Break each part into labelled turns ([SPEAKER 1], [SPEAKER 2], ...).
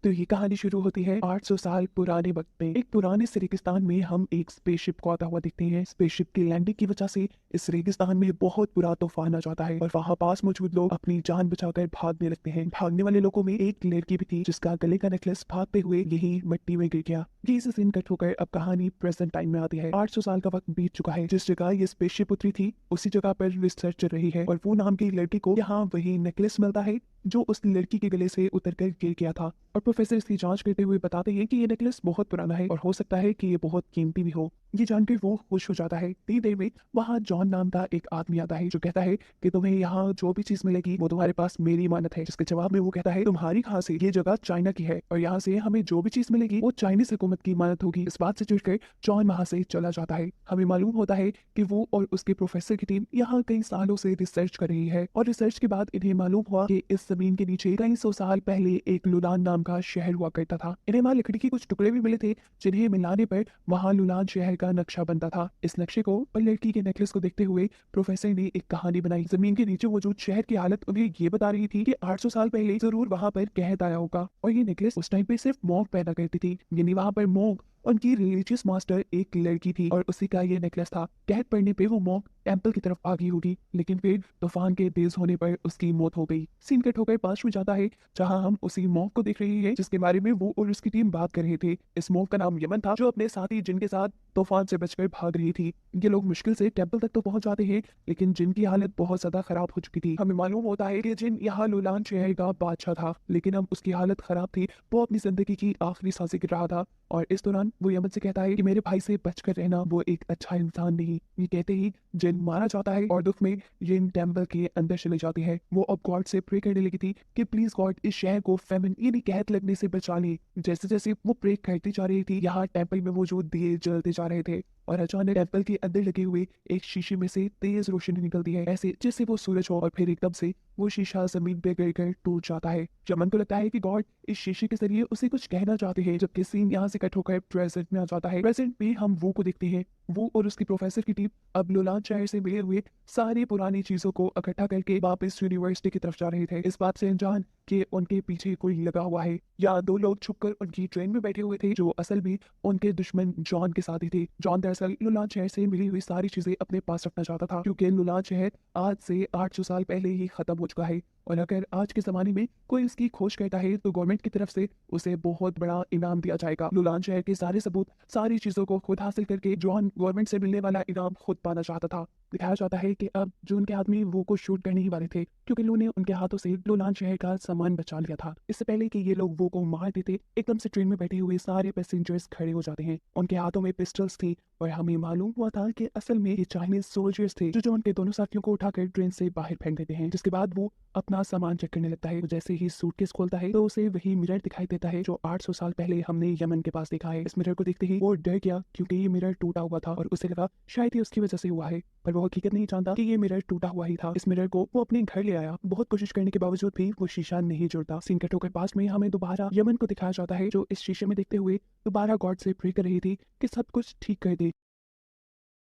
[SPEAKER 1] तो ये कहानी शुरू होती है 800 साल पुराने वक्त में। एक पुराने से रेगिस्तान में हम एक स्पेसशिप को आता हुआ देखते हैं। स्पेसशिप की लैंडिंग की वजह से इस रेगिस्तान में बहुत बुरा तूफान आ जाता है और वहां पास मौजूद लोग अपनी जान बचाकर भागने लगते हैं। भागने वाले लोगों में एक लड़की भी थी जिसका गले का नेकलेस भागते हुए यही मिट्टी में गिर गया। ये सीन कट होकर अब कहानी प्रेजेंट टाइम में आती है। 800 साल का वक्त बीत चुका है। जिस जगह ये स्पेसशिप उतरी थी उसी जगह पर रिसर्च चल रही है और वो नाम की लड़की को यहाँ वही नेकलेस मिलता है जो उस लड़की के गले से उतरकर गिर गया था। और प्रोफेसर इसकी जांच करते हुए बताते हैं कि ये नेकलेस बहुत पुराना है और हो सकता है कि ये बहुत कीमती भी हो। ये जानकर वो खुश हो जाता है। इतनी देर में वहाँ जॉन नाम का एक आदमी आता है जो कहता है कि तुम्हें यहाँ जो भी चीज मिलेगी वो तुम्हारे पास मेरी इमानत है। जिसके जवाब में वो कहता है तुम्हारी कहाँ से, ये जगह चाइना की है और यहाँ से हमें जो भी चीज मिलेगी वो चाइनीज हुकूमत की इमानत होगी। इस बात से चिढ़कर जॉन वहाँ से चला जाता है। हमें मालूम होता है कि वो और उसके प्रोफेसर की टीम यहाँ कई सालों से रिसर्च कर रही है और रिसर्च के बाद इन्हें मालूम हुआ कि इस जमीन के नीचे कई सौ साल पहले एक लुलान नाम का शहर हुआ करता था। इन्हें वहाँ लकड़ी के कुछ टुकड़े भी मिले थे जिन्हें मिलाने पर वहाँ लुलान शहर का नक्शा बनता था। इस नक्शे को और लड़की के नेकलेस को देखते हुए प्रोफेसर ने एक कहानी बनाई। जमीन के नीचे मौजूद शहर की हालत उन्हें ये बता रही थी कि 800 साल पहले जरूर वहाँ पर कहत आया होगा और ये नेकलेस उस टाइम पे सिर्फ मॉन्क पहना करती थी, यानी वहाँ पर मॉन्क उनकी रिलीजियस मास्टर एक लड़की थी और उसी का ये नेकलेस था। कहत पड़ने पे वो मॉन्क टेंपल की तरफ आ गई होगी लेकिन फिर तूफान के तेज होने पर उसकी मौत हो गई। सीन कट होकर पास में जाता है जहां हम उसी मॉन्क को देख रहे हैं जिसके बारे में वो और उसकी टीम बात कर रहे थे। इस मॉन्क का नाम यमन था जो अपने साथी जिन के साथ तूफान से बचकर भाग रही थी। ये लोग मुश्किल से टेंपल तक तो पहुंच जाते हैं लेकिन जिन की हालत बहुत ज्यादा खराब हो चुकी थी। हमें मालूम होता है कि जिन यहाँ लुलान शहर का बादशाह था लेकिन अब उसकी हालत खराब थी। वो अपनी जिंदगी की आखिरी सांसें गिर रहा था और इस दौरान वो यमन से कहता है कि मेरे भाई से बचकर रहना, वो एक अच्छा इंसान नहीं। ये कहते ही जिन मारा जाता है और दुख में जिन टेंपल के अंदर चले जाती है। वो अब गॉड से प्रे करने लगी थी कि प्लीज गॉड इस शहर को फेमिन यानी कहत लगने से बचा ले। जैसे जैसे वो प्रे करती जा रही थी यहाँ टेंपल में मौजूद दिए जलते जा रहे थे और अचानक टेंपल के अंदर लगे हुए एक शीशे में से तेज रोशनी निकलती है ऐसे जैसे वो सूरज हो और फिर एकदम से वो शीशा जमीन पे गिरकर टूट जाता है। यमन को लगता है कि गॉड इस शीशे के जरिए उसे कुछ कहना चाहते हैं। जबकि सीन यहाँ से कट होकर प्रेजेंट में आ जाता है। प्रेजेंट में हम वो को देखते हैं। वो और उसकी प्रोफेसर की टीम अब लुलान शहर से मिले हुए सारी पुरानी चीजों को इकट्ठा करके वापस यूनिवर्सिटी की तरफ जा रहे थे। इस बात से अनजान कि उनके पीछे कोई लगा हुआ है या दो लोग छुपकर उनकी ट्रेन में बैठे हुए थे जो असल में उनके दुश्मन जॉन के साथ ही थे। जॉन दरअसल लुलान शहर से मिली हुई सारी चीजें अपने पास रखना चाहता था क्योंकि लुलान शहर आज से 800 साल पहले ही खत्म हो चुका है और अगर आज के जमाने में कोई उसकी खोज करता है तो गवर्नमेंट की तरफ से उसे बहुत बड़ा इनाम दिया जाएगा। लुलान शहर के सारे सबूत सारी चीजों को खुद हासिल करके जॉन गवर्नमेंट से मिलने वाला इनाम खुद पाना चाहता था। दिखाया जाता है कि अब जो उनके आदमी वो को शूट करने ही वाले थे क्योंकि लू ने उनके हाथों से लुलान शहर का सामान बचा लिया था। इससे पहले कि ये लोग वो को मार देते एकदम से ट्रेन में बैठे हुए सारे पैसेंजर्स खड़े हो जाते हैं। उनके हाथों में पिस्टल्स थी और हमें मालूम हुआ था कि असल में ये चाइनीज सोल्जर्स थे जो उनके दोनों साथियों को उठाकर ट्रेन से बाहर फेंक देते हैं। जिसके बाद वो अपना सामान चेक करने लगता है। तो जैसे ही सूटकेस खोलता है तो उसे वही मिरर दिखाई देता है जो 800 साल पहले हमने यमन के पास देखा है। इस मिरर को देखते ही वो डर गया क्योंकि ये मिरर टूटा हुआ था और उसे लगा शायद ये उसकी वजह से हुआ है, पर वो हकीकत नहीं जानता कि ये मिरर टूटा हुआ ही था। इस मिरर को वो अपने घर ले आया। बहुत कोशिश करने के बावजूद भी वो शीशा नहीं जुड़ता। सीन कटो के पास में हमें दोबारा यमन को दिखाया जाता है जो इस शीशे में देखते हुए दोबारा गॉड से प्रे कर रही थी कि सब कुछ ठीक कर दे।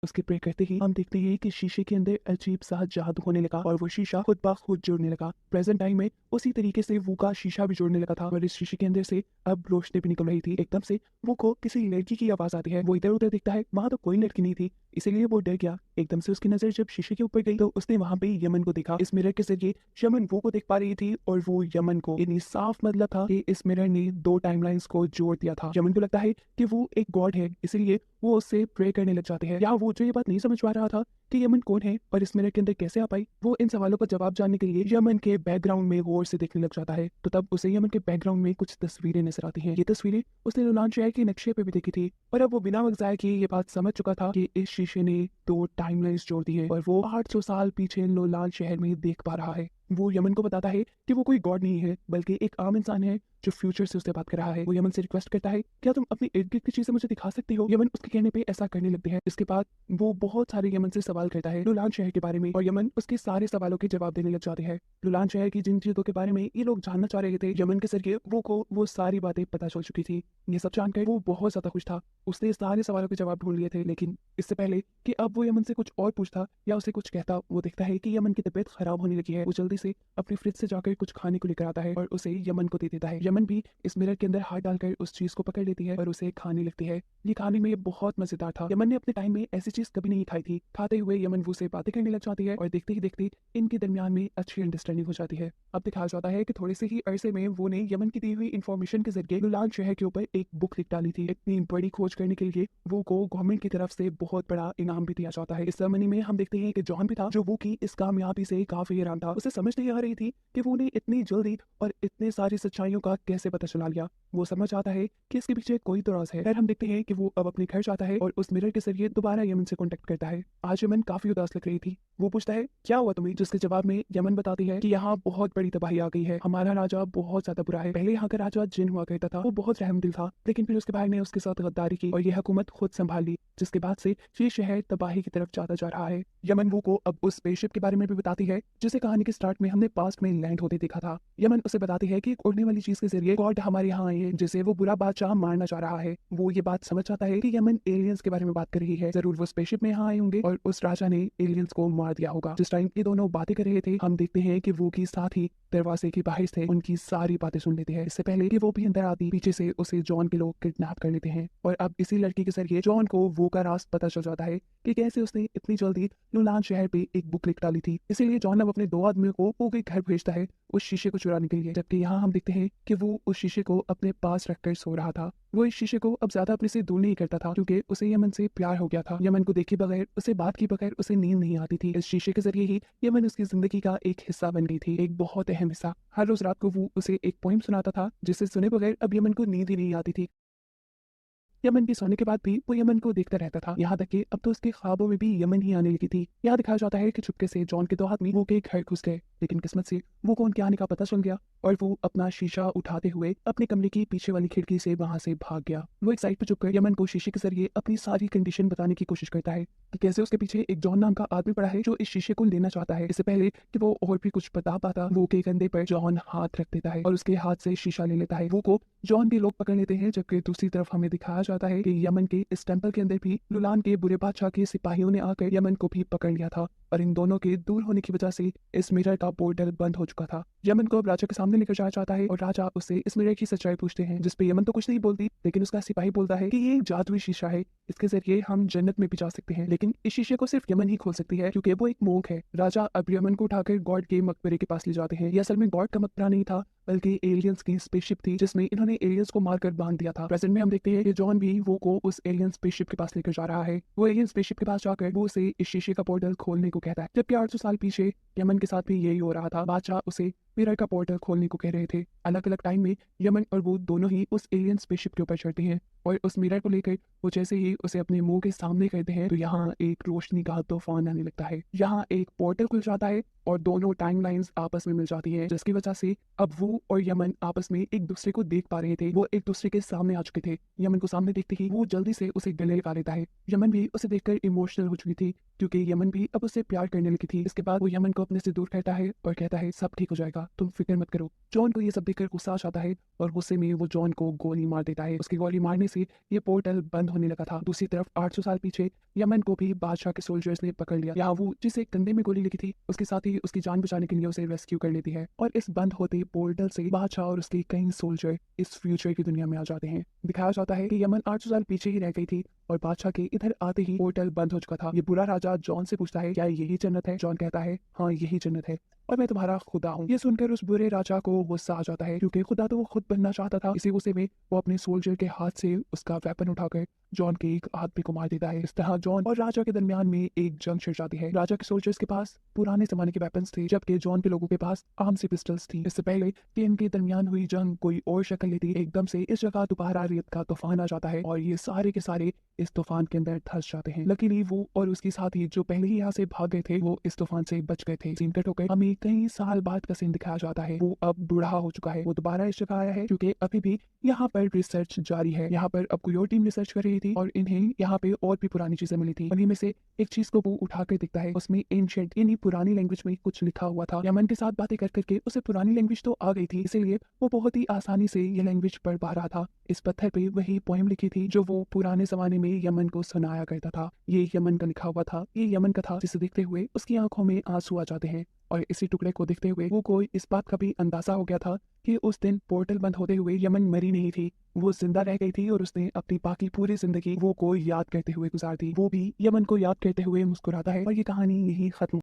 [SPEAKER 1] उसके प्रे करते ही हम देखते हैं कि शीशे के अंदर अजीब सा जादू होने लगा और वो शीशा खुद ब खुद जुड़ने लगा। प्रेजेंट टाइम में उसी तरीके से वो का शीशा भी जुड़ने लगा था और इस शीशे के अंदर से अब रोशनी भी निकल रही थी। एकदम से वो को किसी लड़की की आवाज आती है। वो इधर उधर देखता है, वहां तो कोई लड़की नहीं थी, इसीलिए वो डर गया। एकदम से उसकी नजर जब शीशे के ऊपर गई तो उसने वहां पे यमन को देखा। इस मिरर के जरिए यमन वो को देख पा रही थी और वो यमन को। यानी साफ मतलब था कि इस मिरर ने दो टाइमलाइंस को जोड़ दिया था। यमन को लगता है कि वो एक गॉड है इसलिए वो उससे प्रे करने लग जाते हैं। या वो जो ये बात नहीं समझ पा रहा था कि यमन कौन है और इस मिरर के अंदर कैसे आ पाई, वो इन सवालों का जवाब जानने के लिए यमन के बैकग्राउंड में गौर से देखने लग जाता है। तो तब उसे यमन के बैकग्राउंड में कुछ तस्वीरें नजर आती हैं। ये तस्वीरें उसने लुलान शहर के नक्शे पे भी देखी थी और अब वो बिना वक्त जाए कि ये बात समझ चुका था कि इस शीशे ने दो टाइमलाइंस जोड़ दी है और वो 800 साल पीछे लुलान शहर में देख पा रहा है। वो यमन को बताता है कि वो कोई गॉड नहीं है बल्कि एक आम इंसान है जो फ्यूचर से उससे बात कर रहा है। वो यमन से रिक्वेस्ट करता है, क्या तुम अपनी इर्द गिर्द की चीजें मुझे दिखा सकती हो। यमन उसके कहने पे ऐसा करने लगते हैं। इसके बाद वो बहुत सारे यमन से सवाल करता है लुलान शहर के बारे में और यमन उसके सारे सवालों के जवाब देने लग जाते हैं। लुलान शहर की जिन चीजों के बारे में ये लोग जानना चाह रहे थे यमन के जरिए वो को वो सारी बातें पता चल चुकी थी। ये सब जानकर वो बहुत ज्यादा खुश था। उसने सारे सवालों के जवाब ढूंढ लिए थे लेकिन इससे पहले कि अब वो यमन से कुछ और पूछता या उसे कुछ कहता, वो देखता है कि यमन की तबीयत खराब होने लगी है। वो जल्दी से अपनी फ्रिज से जाकर कुछ खाने को लेकर आता है और उसे यमन को दे देता है। यमन यमन भी इस मिरर के अंदर हाथ डालकर उस चीज को पकड़ लेती है और उसे खाने लगती है। ये खाने में बहुत मजेदार था। यमन ने अपने टाइम में ऐसी चीज कभी नहीं खाई थी। खाते हुए यमन वो से बातें करने लग जाती है और देखते ही देखते इनके दरमियान में अच्छी अंडरस्टैंडिंग हो जाती है। अब दिखाया जाता है कि थोड़े से ही अरसे में वो ने यमन की दी हुई इन्फॉर्मेशन के जरिए लुलान शहर के ऊपर एक बुक लिख डाली थी। इतनी बड़ी खोज करने के लिए वो को गवर्नमेंट की तरफ से बहुत बड़ा इनाम भी दिया जाता है। इस सेरेमनी में हम देखते हैं कि जॉन भी था, जो वो की इस कामयाबी से काफी हैरान था। उसे समझ नहीं आ रही थी कि वो ने इतनी जल्दी और इतने सारी सच्चाइयों का कैसे पता चला लिया। वो समझ आता है कि इसके पीछे कोई तो राज है। फिर हम देखते हैं कि वो अब अपने घर जाता है और उस मिरर के जरिए दोबारा यमन से कांटेक्ट करता है। आज यमन काफी उदास लग रही थी। वो पूछता है, क्या हुआ तुम्हें? जिसके जवाब में यमन बताती है कि यहाँ बहुत बड़ी तबाही आ गई है। हमारा राजा बहुत ज्यादा बुरा है। पहले यहाँ का राजा जिन हुआ करता था, वो बहुत रहमदिल था, लेकिन फिर उसके भाई ने उसके साथ गद्दारी की और ये हुकूमत खुद संभाल ली, जिसके बाद से ये शहर तबाही की तरफ जाता जा रहा है। यमन वो को अब उस स्पेसशिप के बारे में भी बताती है जिसे कहानी के स्टार्ट में हमने पास्ट में लैंड होते देखा था। यमन उसे बताती है कि एक उड़ने वाली चीज के जरिए गॉड हमारे यहाँ आए हैं, जिसे वो बुरा बादशाह मारना चाह रहा है। वो ये बात समझ जाता है कि यमन एलियंस के बारे में बात कर रही है। जरूर वो स्पेसशिप में यहाँ आए होंगे और उस राजा ने एलियंस को मार दिया होगा। जिस टाइम ये दोनों बातें कर रहे थे, हम देखते हैं कि वो की साथ ही दरवाजे के बाहर से उनकी सारी बातें सुन लेते हैं। इससे पहले कि वो भी अंदर आती, पीछे से उसे जॉन के लोग किडनैप कर लेते हैं और अब इसी लड़की के जरिए जॉन को वो का राज पता चल जाता है कि कैसे उसने इतनी जल्दी लुलान शहर पे एक बुक लिख डाली थी। इसीलिए जॉन अब अपने 2 आदमियों को वो के घर भेजता है उस शीशे को चुराने के लिए। जबकि यहाँ हम देखते हैं कि वो उस शीशे को अपने पास रखकर सो रहा था। वो इस शीशे को अब ज्यादा अपने से दूर नहीं करता था, क्योंकि उसे यमन से प्यार हो गया था। यमन को देखे बगैर, उसे बात की बगैर उसे नींद नहीं आती थी। इस शीशे के जरिए ही यमन उसकी जिंदगी का एक हिस्सा बन गई थी, एक बहुत अहम हिस्सा। हर रोज रात को वो उसे एक पोइम सुनाता था, जिसे सुने बगैर अब यमन को नींद ही नहीं आती थी। यमन के सोने के बाद भी वो यमन को देखता रहता था, यहाँ तक कि अब तो उसके ख्वाबों में भी यमन ही आने लगी थी। यहाँ दिखाया जाता है कि चुपके से जॉन के 2 आदमी वो के घर घुस गए, लेकिन किस्मत से वो को उनके आने का पता चल गया और वो अपना शीशा उठाते हुए अपने कमरे की पीछे वाली खिड़की से वहां से भाग गया। वो एक साइड पर छुपकर यमन को शीशे के जरिए अपनी सारी कंडीशन बताने की कोशिश करता है कि कैसे उसके पीछे एक जॉन नाम का आदमी पड़ा है जो इस शीशे को लेना चाहता है। इससे पहले कि वो और भी कुछ बता पाता, वो के कंधे पर जॉन हाथ रख देता है और उसके हाथ से शीशा ले लेता है। वो को जॉन के लोग पकड़ लेते हैं, जबकि दूसरी तरफ हमें दिखाया जाता है कि यमन के इस टेंपल के अंदर भी लुलान के बुरे बादशाह के सिपाहियों ने आकर यमन को भी पकड़ लिया था और इन दोनों के दूर होने की वजह से इस मिरर का पोर्टल बंद हो चुका था। यमन को अब राजा के सामने लेकर जाया जाता है और राजा उससे इस मिरर की सच्चाई पूछते हैं, जिसपे यमन तो कुछ नहीं बोलती, लेकिन उसका सिपाही बोलता है कि ये एक जादुई शीशा है, इसके जरिए हम जन्नत में भी जा सकते हैं। लेकिन इस शीशे को सिर्फ यमन ही खोल सकती है, क्योंकि वो एक मोंक है। राजा अब यमन को उठाकर गॉड के मकबरे के पास ले जाते हैं। ये असल में गॉड का मकबरा नहीं था, बल्कि एलियंस की स्पेसशिप थी, जिसमें इन्होंने एलियंस को मारकर बांध दिया था। प्रेजेंट में हम देखते हैं कि जॉन भी वो को उस एलियन स्पेसशिप के पास लेकर जा रहा है। वो एलियन स्पेसशिप के पास जाकर वो उसे इस शीशे का पोर्टल खोलने को कहता है। जबकि 800 साल पीछे यमन के साथ भी यही हो रहा था। बादशाह उसे मिरर का पोर्टल खोलने को कह रहे थे। अलग अलग टाइम में यमन और वो दोनों ही उस एलियन स्पेसशिप के ऊपर चढ़ते हैं और उस मिरर को लेकर वो जैसे ही उसे अपने मुंह के सामने करते हैं, तो यहाँ एक रोशनी का तूफान आने लगता है। यहाँ एक पोर्टल खुल जाता है और दोनों टाइमलाइंस आपस में मिल जाती हैं, जिसकी वजह से अब वो और यमन आपस में एक दूसरे को देख पा रहे थे। वो एक दूसरे के सामने आ चुके थे। यमन को सामने देखते ही वो जल्दी से उसे गले लगा लेता है। यमन भी उसे देखकर इमोशनल हो चुकी थी, क्योंकि यमन भी अब उससे प्यार करने लगी थी। इसके बाद वो यमन को अपने से दूर करता है और कहता है, सब ठीक हो जाएगा, तुम फिक्र मत करो। जॉन को ये सब देखकर गुस्सा आ जाता है और गुस्से में वो जॉन को गोली मार देता है। उसकी गोली मारने से ये पोर्टल बंद होने लगा था। दूसरी तरफ 800 साल पीछे यमन को भी बादशाह के सोल्जर्स ने पकड़ लिया। यहाँ वो जिसे कंधे में गोली लगी थी, उसके साथ ही उसकी जान बचाने के लिए उसे रेस्क्यू कर लेती है और इस बंद होते पोर्टल से बादशाह और उसके कई सोल्जर इस फ्यूचर की दुनिया में आ जाते हैं। दिखाया जाता है कि यमन 800 साल पीछे ही रह गई थी और बादशाह के इधर आते ही पोर्टल बंद हो चुका था। ये बुरा राजा जॉन से पूछता है, क्या यही जन्नत है? जॉन कहता है, हाँ यही जन्नत है और मैं तुम्हारा खुदा हूँ। ये सुनकर उस बुरे राजा को गुस्सा आ जाता है, क्योंकि खुदा तो वो खुद बनना चाहता था। इसी गुस्से में वो अपने सोल्जर के हाथ से उसका वेपन उठाकर जॉन के एक आदमी को मार देता है। इस तरह जॉन और राजा के दरमियान में एक जंग छिड़ जाती है। राजा के सोल्जर्स के पास पुराने जमाने के वेपन्स थे, जबकि जॉन के लोगों के पास आर्म से पिस्टल्स थी। इससे पहले कि इनके दरमियान हुई जंग कोई और शक्ल लेती, एकदम से इस जगह दोबारा रेत का तूफान आ जाता है और ये सारे के सारे इस तूफान के अंदर धंस जाते हैं। लकीली वो और उसके साथी जो पहले ही यहाँ से भाग गए थे, वो इस तूफान से बच गए थे। सीन कट होकर हमें कई साल बाद का सीन दिखाया जाता है। वो अब बूढ़ा हो चुका है। वो दोबारा इस जगह आया है, क्योंकि अभी भी यहाँ पर रिसर्च जारी है। यहाँ पर अब कोई और टीम रिसर्च कर रही थी और इन्हें यहाँ पे और भी पुरानी चीजें मिली थी। उन्हीं में से एक चीज को वो उठा कर देखता है, उसमें एंशिएंट यानी पुरानी लैंग्वेज में कुछ लिखा हुआ था। यमन के साथ बातें कर करके उसे पुरानी लैंग्वेज तो आ गई थी, इसीलिए वो बहुत ही आसानी से ये लैंग्वेज पढ़ पा रहा था। इस पत्थर पे वही पोएम लिखी थी जो वो पुराने जमाने में यमन को सुनाया करता था। ये यमन का लिखा हुआ था। ये यमन का था, जिसे देखते हुए उसकी आंखों में आंसू आ जाते हैं और इसी टुकड़े को देखते हुए वो कोई इस बात का भी अंदाजा हो गया था कि उस दिन पोर्टल बंद होते हुए यमन मरी नहीं थी, वो जिंदा रह गई थी और उसने अपनी बाकी पूरी जिंदगी वो को याद करते हुए गुजार दी। वो भी यमन को याद करते हुए मुस्कुराता है और ये कहानी यही खत्म